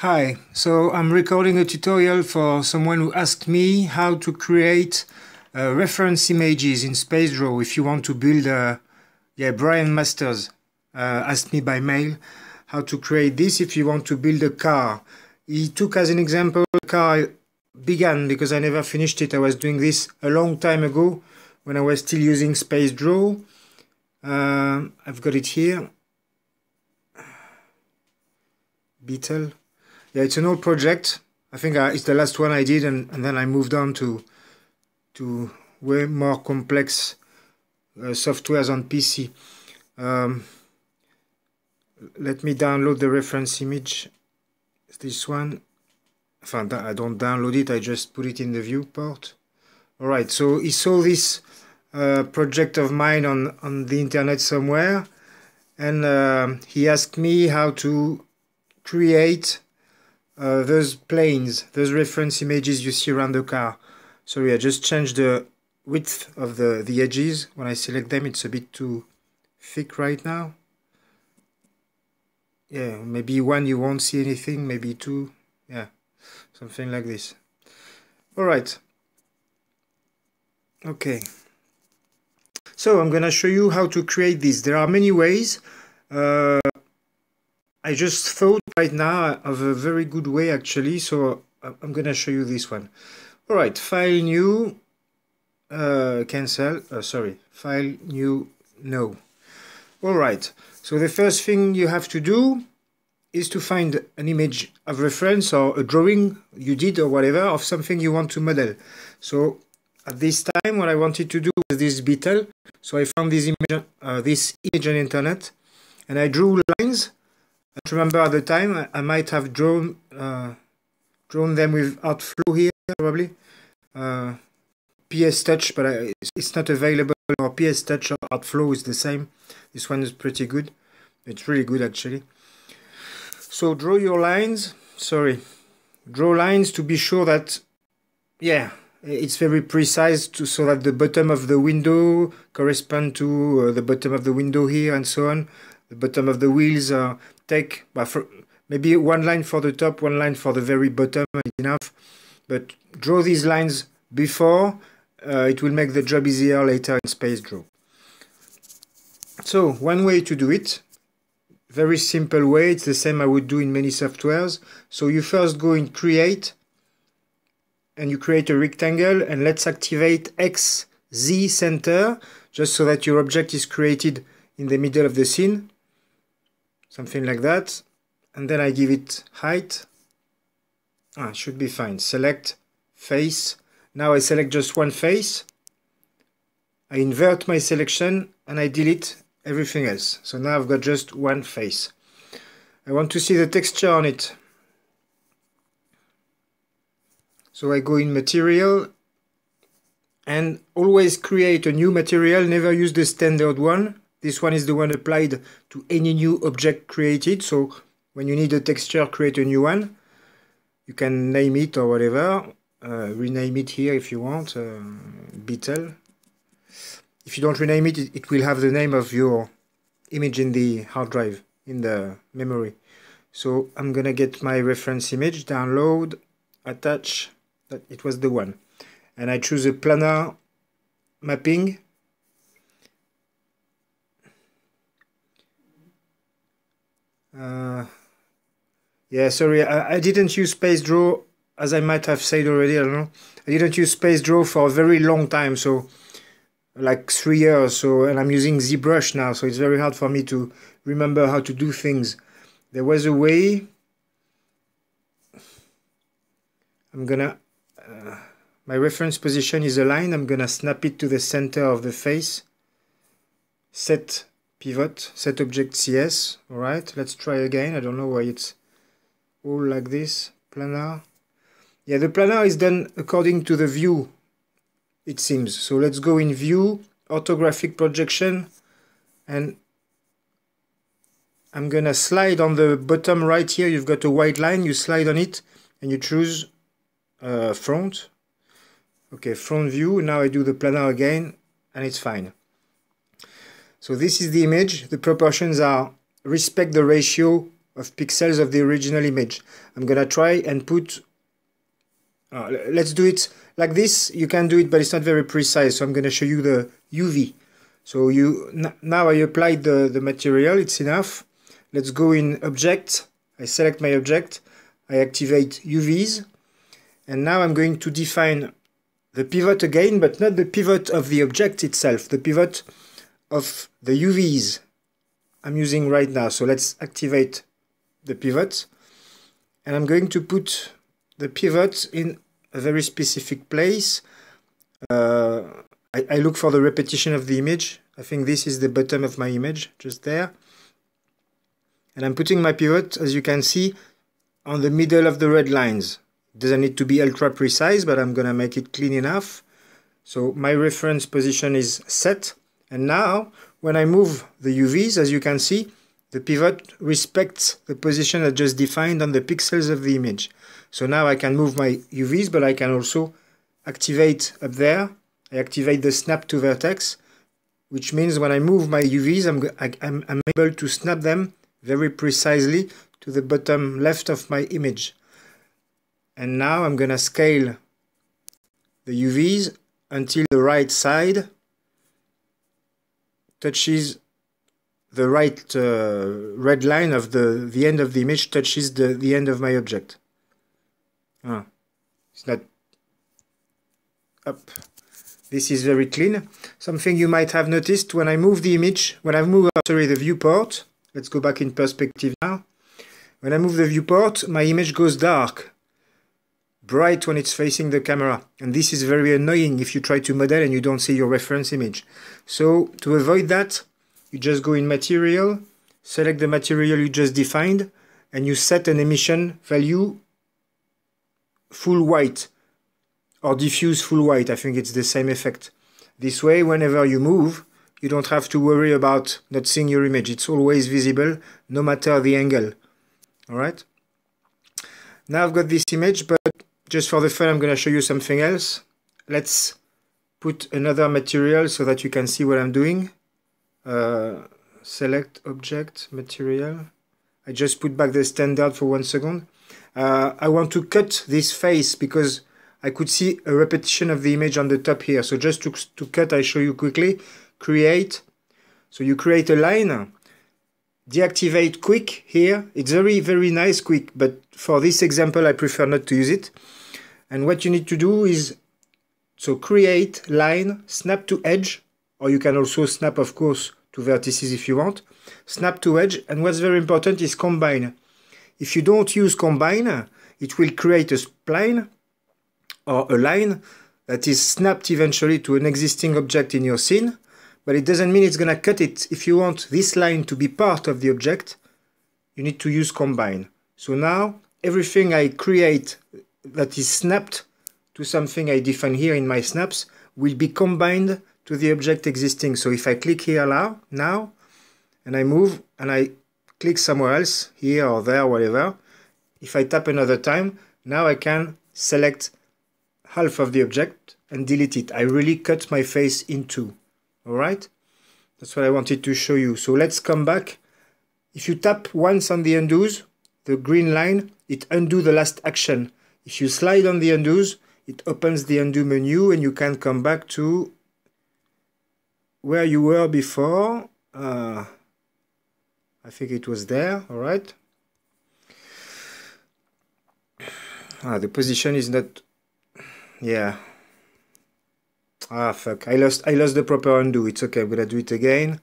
Hi, so I'm recording a tutorial for someone who asked me how to create reference images in Spacedraw. If you want to build Brian Masters asked me by mail how to create this if you want to build a car. He took as an example a car began because I never finished it. I was doing this a long time ago when I was still using Spacedraw. I've got it here. Beetle. Yeah, it's an old project. I think it's the last one I did, and then I moved on to way more complex softwares on PC. Let me download the reference image. It's this one. I don't download it, I just put it in the viewport. Alright, so he saw this project of mine on the internet somewhere, and he asked me how to create those planes, those reference images you see around the car. Sorry, I just changed the width of the edges. When I select them, it's a bit too thick right now. Yeah, maybe one you won't see anything, maybe two, yeah, something like this. Alright. Okay. So I'm gonna show you how to create this. There are many ways. I just thought right now of a very good way actually, so I'm gonna show you this one. Alright, file new, cancel, sorry, file new, no. Alright, so the first thing you have to do is to find an image of reference or a drawing you did or whatever of something you want to model. So at this time what I wanted to do was this beetle, so I found this image on internet and I drew lines. I remember at the time I might have drawn them with Artflow here probably. PS Touch, but it's not available, or PS Touch or Artflow is the same. This one is pretty good. It's really good actually. So draw your lines. Draw lines to be sure that, yeah, it's very precise so that the bottom of the window correspond to the bottom of the window here and so on. The bottom of the wheels take maybe one line for the top, one line for the very bottom, enough. But draw these lines before, it will make the job easier later in Spacedraw. So one way to do it, very simple way, it's the same I would do in many softwares. So you first go in Create, and you create a rectangle, and let's activate X, Z center, just so that your object is created in the middle of the scene. Something like that. And then I give it height. It should be fine. Select face. Now I select just one face. I invert my selection and I delete everything else. So now I've got just one face. I want to see the texture on it. So I go in material and always create a new material. Never use the standard one. This one is the one applied to any new object created. So when you need a texture, create a new one. You can name it or whatever. Rename it here if you want. Beetle. If you don't rename it, it will have the name of your image in the hard drive, in the memory. So I'm gonna get my reference image, download, attach. It was the one. And I choose a planar mapping. Yeah, sorry, I didn't use Spacedraw, as I might have said already, I don't know. I didn't use Spacedraw for a very long time, so like 3 years, so, and I'm using ZBrush now, so it's very hard for me to remember how to do things. There was a way. I'm gonna, my reference position is aligned, I'm gonna snap it to the center of the face. Set pivot, set object CS. Alright, let's try again. I don't know why it's all like this. Planar. Yeah, the planar is done according to the view, it seems. So let's go in view, orthographic projection, and I'm gonna slide on the bottom right here. You've got a white line, you slide on it and you choose front. Okay, front view. Now I do the planar again and it's fine. So this is the image. The proportions are respect the ratio of pixels of the original image. I'm gonna try and put, let's do it like this. You can do it, but it's not very precise, so I'm gonna show you the UV. So now I applied the material, it's enough. Let's go in Object, I select my object, I activate UVs, and now I'm going to define the pivot again, but not the pivot of the object itself, the pivot of the UVs I'm using right now. So let's activate the pivot, and I'm going to put the pivot in a very specific place. I look for the repetition of the image. I think this is the bottom of my image, just there. And I'm putting my pivot, as you can see, on the middle of the red lines. It doesn't need to be ultra precise, but I'm gonna make it clean enough. So my reference position is set. And now, when I move the UVs, as you can see, the pivot respects the position I just defined on the pixels of the image. So now I can move my UVs, but I can also activate up there. I activate the snap to vertex, which means when I move my UVs, I'm able to snap them very precisely to the bottom left of my image. And now I'm gonna scale the UVs until the right side touches the right red line of the end of the image touches the end of my object. It's not up. This is very clean. Something you might have noticed when I move the image, when I move the viewport. Let's go back in perspective now. When I move the viewport, my image goes dark, bright when it's facing the camera. And this is very annoying if you try to model and you don't see your reference image. So to avoid that, you just go in Material, select the material you just defined, and you set an emission value full white or diffuse full white. I think it's the same effect. This way, whenever you move, you don't have to worry about not seeing your image. It's always visible, no matter the angle. Alright? Now I've got this image, but just for the fun, I'm going to show you something else. Let's put another material so that you can see what I'm doing. Select Object, Material. I just put back the standard for 1 second. I want to cut this face because I could see a repetition of the image on the top here. So just to cut, I show you quickly. Create. So you create a line. Deactivate quick here. It's very, very nice quick, but for this example, I prefer not to use it. And what you need to do is, so create line, snap to edge, or you can also snap, of course, to vertices if you want. Snap to edge, and what's very important is combine. If you don't use combine, it will create a spline or a line that is snapped eventually to an existing object in your scene, but it doesn't mean it's going to cut it. If you want this line to be part of the object, you need to use combine. So now everything I create that is snapped to something I define here in my snaps will be combined to the object existing. So if I click here now and I move and I click somewhere else, here or there, whatever, if I tap another time, now I can select half of the object and delete it. I really cut my face in two. Alright? That's what I wanted to show you. So let's come back. If you tap once on the undos, the green line, it undo the last action. If you slide on the undos, it opens the undo menu and you can come back to where you were before. I think it was there. Alright? The position is not... Yeah. Fuck. I lost the proper undo. It's okay. I'm gonna do it again.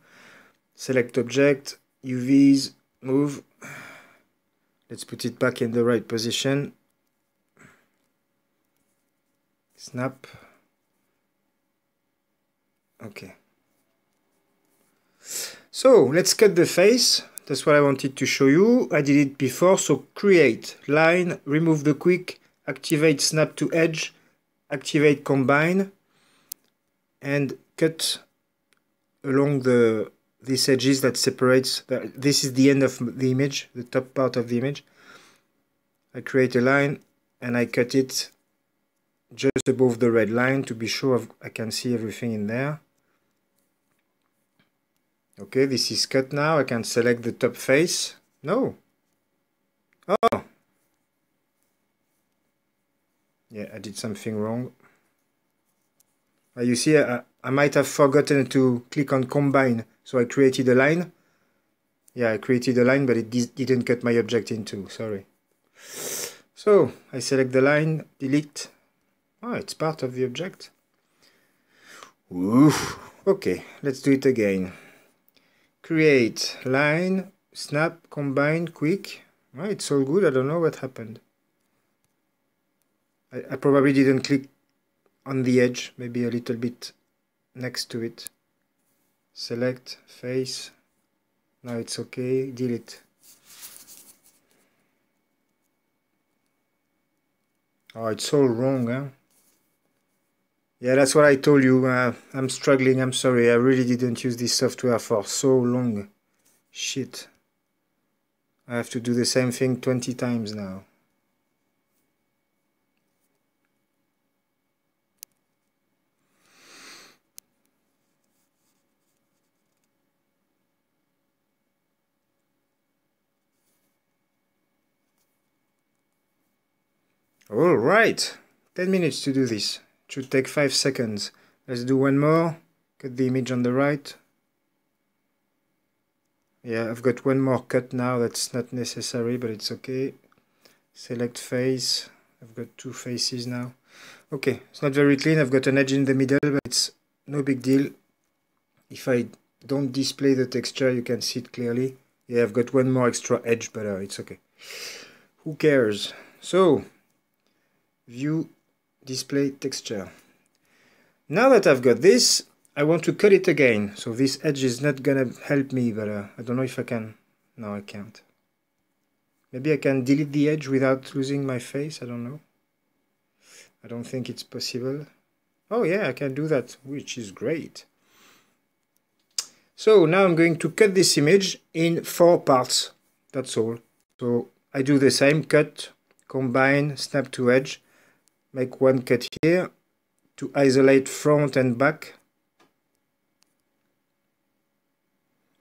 Select object, UVs, move. Let's put it back in the right position. Snap. Okay. So let's cut the face. That's what I wanted to show you. I did it before. So create line, remove the quick, activate snap to edge, activate combine, and cut along these edges that separates. This is the end of the image, the top part of the image. I create a line and I cut it just above the red line to be sure I can see everything in there. Okay, this is cut now. I can select the top face. No, Oh! Yeah, I did something wrong. You see, I might have forgotten to click on combine, so I created a line. Yeah, I created a line, but it didn't cut my object in two, sorry. So, I select the line, delete. Oh, it's part of the object. Oof. Okay, let's do it again. Create, line, snap, combine, quick. Oh, it's all good, I don't know what happened. I probably didn't click on the edge, maybe a little bit next to it. Select, face. Now it's okay, delete. Oh, it's all wrong, huh? Yeah, that's what I told you. I'm struggling, I'm sorry. I really didn't use this software for so long. Shit. I have to do the same thing 20 times now. Alright, 10 minutes to do this. It should take 5 seconds. Let's do one more. Cut the image on the right. Yeah, I've got one more cut now. That's not necessary, but it's okay. Select face. I've got 2 faces now. Okay, it's not very clean. I've got an edge in the middle, but it's no big deal. If I don't display the texture, you can see it clearly. Yeah, I've got one more extra edge, but it's okay. Who cares? So, view, display texture. Now that I've got this, I want to cut it again. So this edge is not gonna help me, but I don't know if I can. No, I can't. Maybe I can delete the edge without losing my face, I don't know. I don't think it's possible. Oh yeah, I can do that, which is great. So now I'm going to cut this image in 4 parts. That's all. So I do the same, cut, combine, snap to edge. Make one cut here to isolate front and back.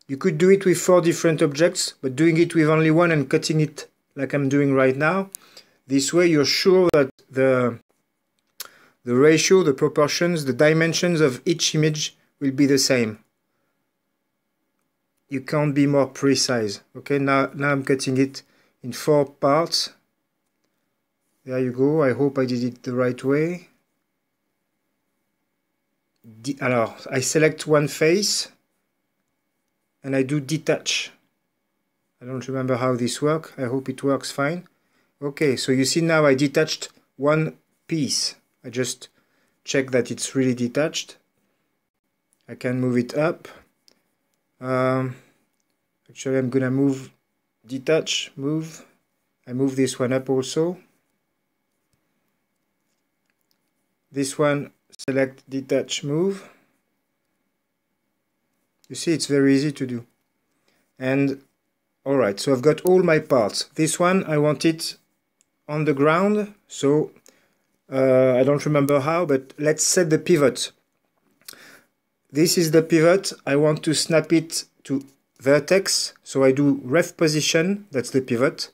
You could do it with 4 different objects, but doing it with only one and cutting it like I'm doing right now, this way you're sure that the ratio, the proportions, the dimensions of each image will be the same. You can't be more precise. Okay, now I'm cutting it in 4 parts. There you go. I hope I did it the right way. Alors, I select one face and I do detach. I don't remember how this works. I hope it works fine. Okay, so you see now I detached one piece. I just check that it's really detached. I can move it up. Actually, I'm gonna move, detach, move. I move this one up also. This one, select, detach, move. You see, it's very easy to do. And alright, so I've got all my parts. This one, I want it on the ground, so I don't remember how, but let's set the pivot. This is the pivot. I want to snap it to vertex, so I do ref position, that's the pivot.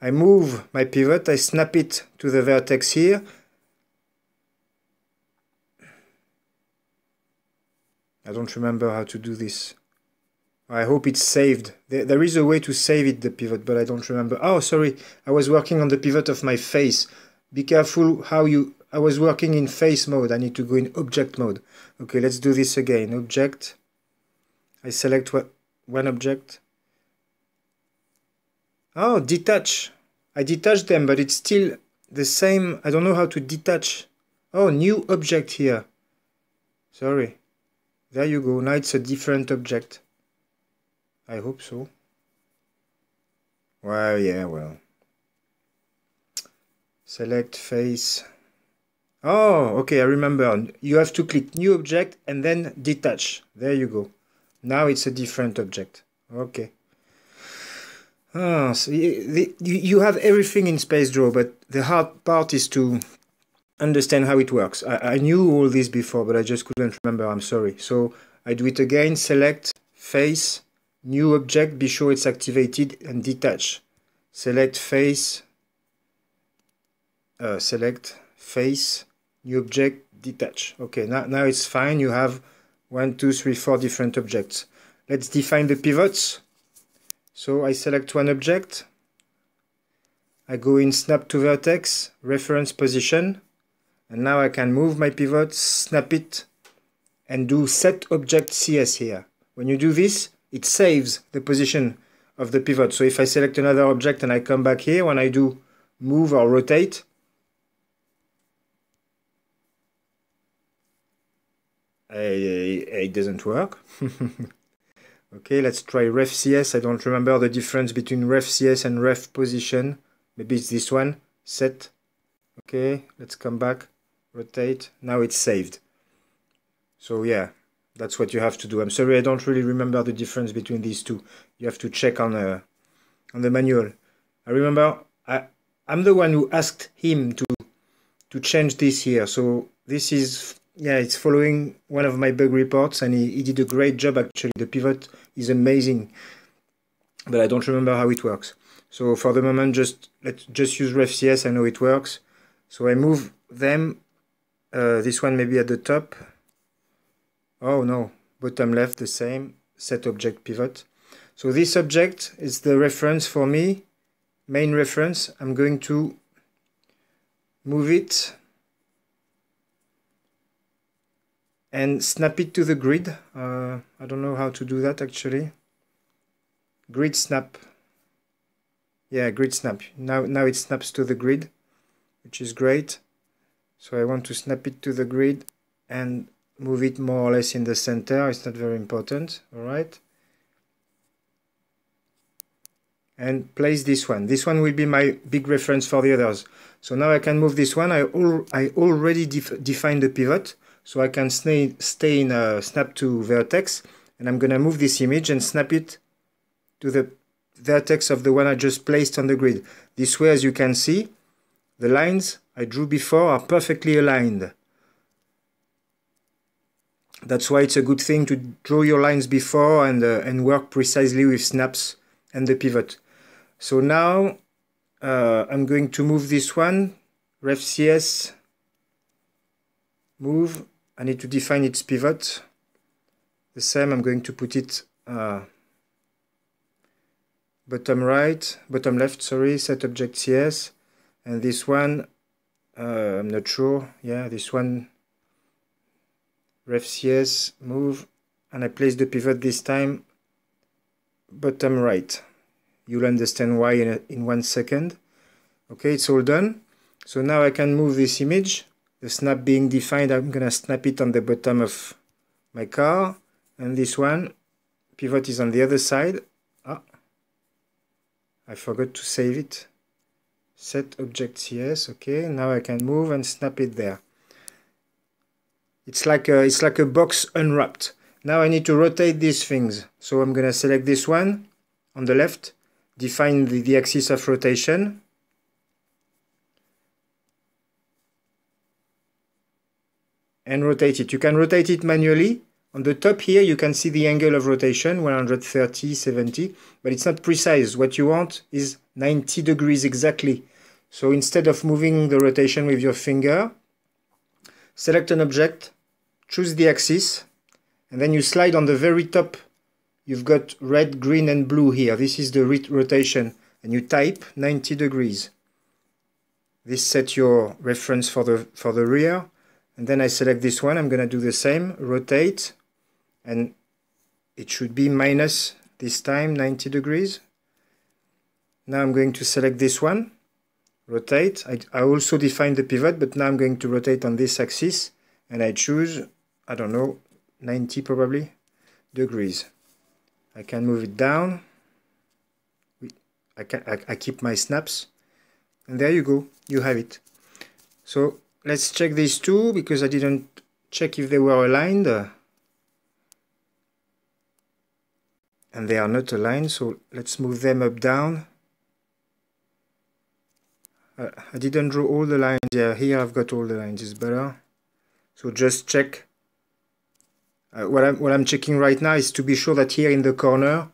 I move my pivot, I snap it to the vertex here. I don't remember how to do this. I hope it's saved. There is a way to save it, the pivot, but I don't remember. Oh, sorry, I was working on the pivot of my face. Be careful how you... I was working in face mode. I need to go in object mode. Okay, let's do this again. Object. I select one object. Oh, detach. I detach them, but it's still the same. I don't know how to detach. Oh, new object here. Sorry. There you go. Now it's a different object. I hope so. Well, yeah, well. Select face. Oh, okay, I remember. You have to click new object and then detach. There you go. Now it's a different object. Okay. So you have everything in Spacedraw, but the hard part is to understand how it works. I knew all this before, but I just couldn't remember. I'm sorry. So I do it again. Select face, new object, be sure it's activated, and detach. select face, new object, detach. Okay, now it's fine. You have 1, 2, 3, 4 different objects. Let's define the pivots. So I select one object. I go in snap to vertex, reference position, and now I can move my pivot, snap it, and do set object CS here. When you do this, it saves the position of the pivot. So if I select another object and I come back here, when I do move or rotate, it doesn't work. Okay, let's try ref CS. I don't remember the difference between ref CS and ref position. Maybe it's this one, set. Okay, let's come back, rotate. Now it's saved. So yeah, that's what you have to do. I'm sorry, I don't really remember the difference between these two. You have to check on the manual. I remember I'm the one who asked him to change this here. So this is, yeah, it's following one of my bug reports, and he did a great job actually. The pivot is amazing, but I don't remember how it works. So for the moment, let's just use ref CS. I know it works. So I move them. This one maybe at the top. Oh no, bottom left the same. Set object pivot. So this object is the reference for me, main reference. I'm going to move it and snap it to the grid. I don't know how to do that actually. Grid snap. Yeah, grid snap. Now it snaps to the grid, which is great. So I want to snap it to the grid and move it more or less in the center. It's not very important. All right. And place this one. This one will be my big reference for the others. So now I can move this one. I already defined the pivot, so I can stay in snap to vertex, and I'm gonna move this image and snap it to the vertex of the one I just placed on the grid. This way, as you can see, the lines I drew before are perfectly aligned. That's why it's a good thing to draw your lines before and work precisely with snaps and the pivot. So now I'm going to move this one, ref CS, move. I need to define its pivot. The same, I'm going to put it bottom left, sorry, set object CS. And this one, I'm not sure. Yeah, this one, ref CS, move, and I place the pivot this time bottom right. You'll understand why in 1 second. Okay, it's all done. So now I can move this image. The snap being defined, I'm gonna snap it on the bottom of my car, and this one, pivot is on the other side. Ah, I forgot to save it. Set object CS. Okay, now I can move and snap it there. It's like a box unwrapped. Now I need to rotate these things. So I'm gonna select this one on the left, define the axis of rotation. And rotate it. You can rotate it manually. On the top here, you can see the angle of rotation, 130, 70, but it's not precise. What you want is 90 degrees exactly. So instead of moving the rotation with your finger, select an object, choose the axis, and then you slide on the very top. You've got red, green, and blue here. This is the rotation, and you type 90 degrees. This sets your reference for the rear. And then I select this one. I'm going to do the same, rotate, and it should be minus this time 90 degrees. Now I'm going to select this one, rotate. I also define the pivot, but now I'm going to rotate on this axis, and I choose, I don't know, 90 probably degrees. I can move it down. I keep my snaps, and there you go. You have it. So let's check these two, because I didn't check if they were aligned. And they are not aligned, so let's move them up, down. I didn't draw all the lines. Yeah, here I've got all the lines. It's better. So just check. What I'm checking right now is to be sure that here in the corner,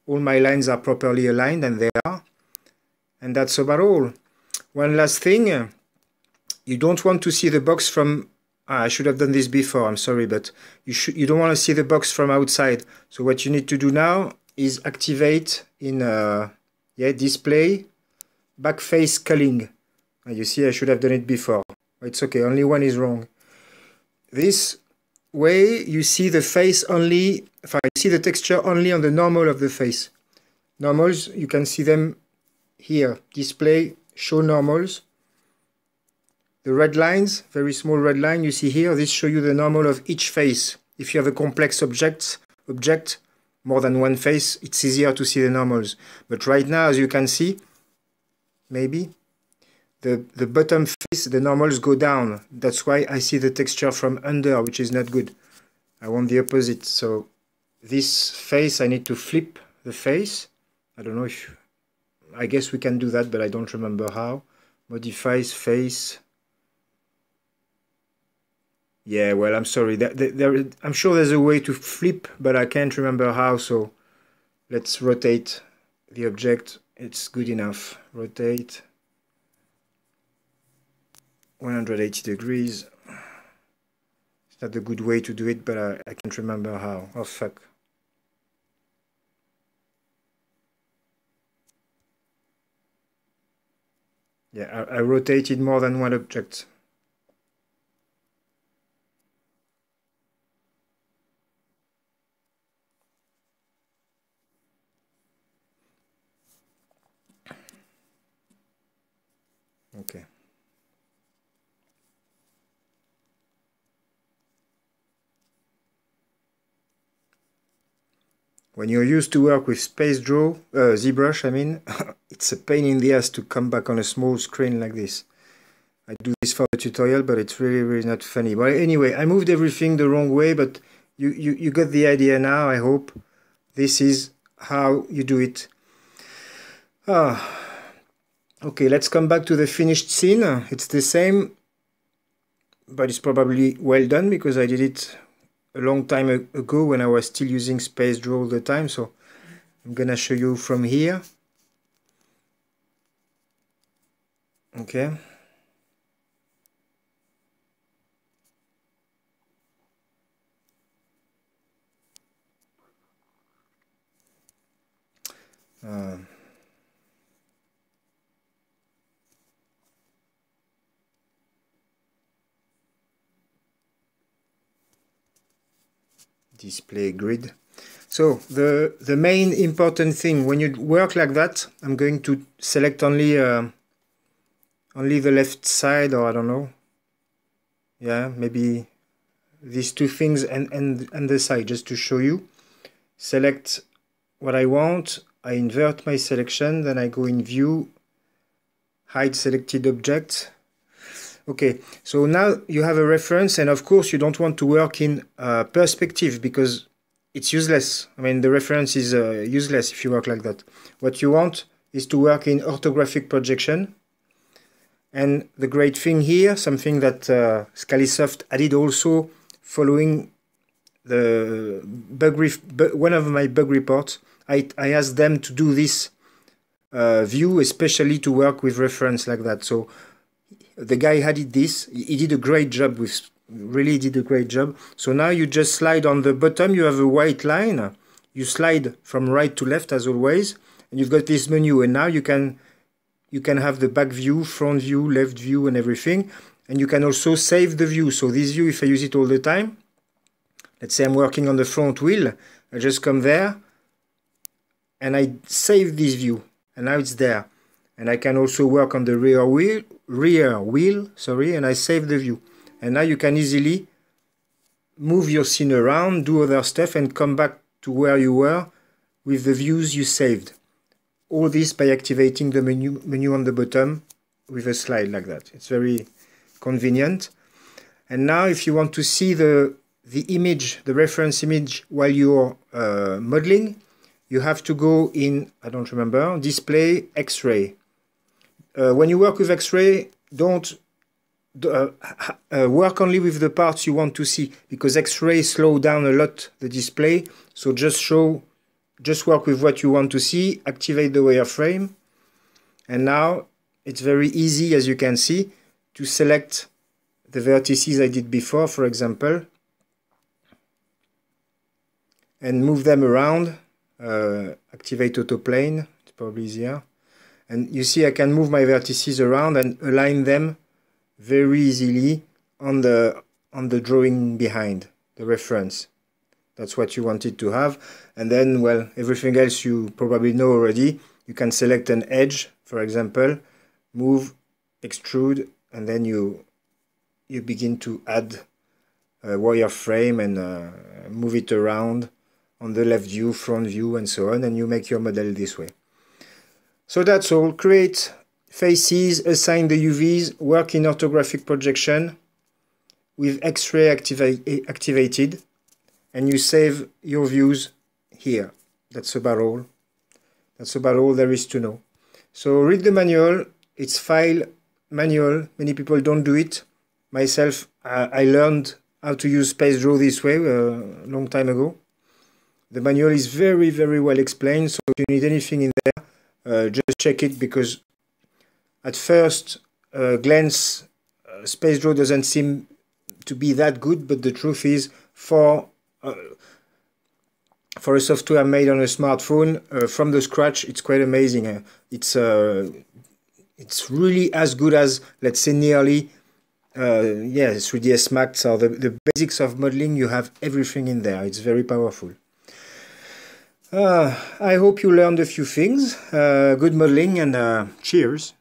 all my lines are properly aligned, and they are. And that's about all. One last thing, you don't want to see the box from, I should have done this before, I'm sorry, but you don't want to see the box from outside. So what you need to do now is activate in display Backface Culling. You see, I should have done it before. It's okay, only one is wrong. This way you see the face only, you see the texture only on the normal of the face. Normals, you can see them here. Display, show normals. The red lines, very small red line you see here, this shows you the normal of each face. If you have a complex object, more than one face, it's easier to see the normals. But right now, as you can see, maybe, the bottom face, the normals go down. That's why I see the texture from under, which is not good. I want the opposite. So this face, I need to flip the face. I don't know if, I guess we can do that, but I don't remember how. Modifies face. Yeah, well, I'm sorry. I'm sure there's a way to flip, but I can't remember how. So let's rotate the object. It's good enough. Rotate 180 degrees. It's not a good way to do it, but I can't remember how. Oh, fuck. Yeah, I rotated more than one object. Okay. When you're used to work with Spacedraw, ZBrush, I mean, it's a pain in the ass to come back on a small screen like this. I do this for the tutorial, but it's really, really not funny. But anyway, I moved everything the wrong way, but you got the idea now, I hope. This is how you do it. Okay, let's come back to the finished scene. It's the same, but it's probably well done because I did it a long time ago when I was still using Spacedraw all the time. So I'm gonna show you from here. Okay. Display grid. So the main important thing when you work like that, I'm going to select only the left side, or I don't know. Yeah, maybe these two things and the side, just to show you. Select what I want. I invert my selection, then I go in View, Hide Selected Object. Okay, so now you have a reference, and of course you don't want to work in perspective because it's useless. I mean, the reference is useless if you work like that. What you want is to work in orthographic projection. And the great thing here, something that Scalisoft added also following the one of my bug reports, I asked them to do this view, especially to work with reference like that. So the guy added this. He did a great job really did a great job. So now you just slide on the bottom, you have a white line. You slide from right to left as always, and you've got this menu, and now you can have the back view, front view, left view, and everything. And you can also save the view. So this view, if I use it all the time, let's say I'm working on the front wheel, I just come there, and I save this view, and now it's there. And I can also work on the rear wheel, and I save the view. And now you can easily move your scene around, do other stuff, and come back to where you were with the views you saved. All this by activating the menu on the bottom with a slide like that. It's very convenient. And now if you want to see the image, the reference image while you're modeling, you have to go in, I don't remember, Display, XRay. When you work with XRay, don't work only with the parts you want to see, because XRay slow down a lot the display. So just work with what you want to see, activate the wireframe, And now it's very easy, as you can see, to select the vertices I did before, for example, and move them around. Activate autoplane, it's probably easier. And you see I can move my vertices around and align them very easily on the drawing behind, the reference. That's what you wanted to have. And then, well, everything else you probably know already. You can select an edge, for example, move, extrude, and then you begin to add a wireframe and move it around on the left view, front view, and so on, and you make your model this way. So that's all. Create faces, assign the UVs, work in orthographic projection with X-ray activated, and you save your views here. That's about all. That's about all there is to know. So read the manual. It's file manual. Many people don't do it. Myself, I learned how to use Spacedraw this way a long time ago. The manual is very, very well explained. So if you need anything in there, just check it, because at first glance, Spacedraw doesn't seem to be that good, but the truth is, for a software made on a smartphone from the scratch, it's quite amazing. It's really as good as, let's say, nearly 3ds Max or the basics of modeling. You have everything in there. It's very powerful. I hope you learned a few things. Good modeling, and cheers.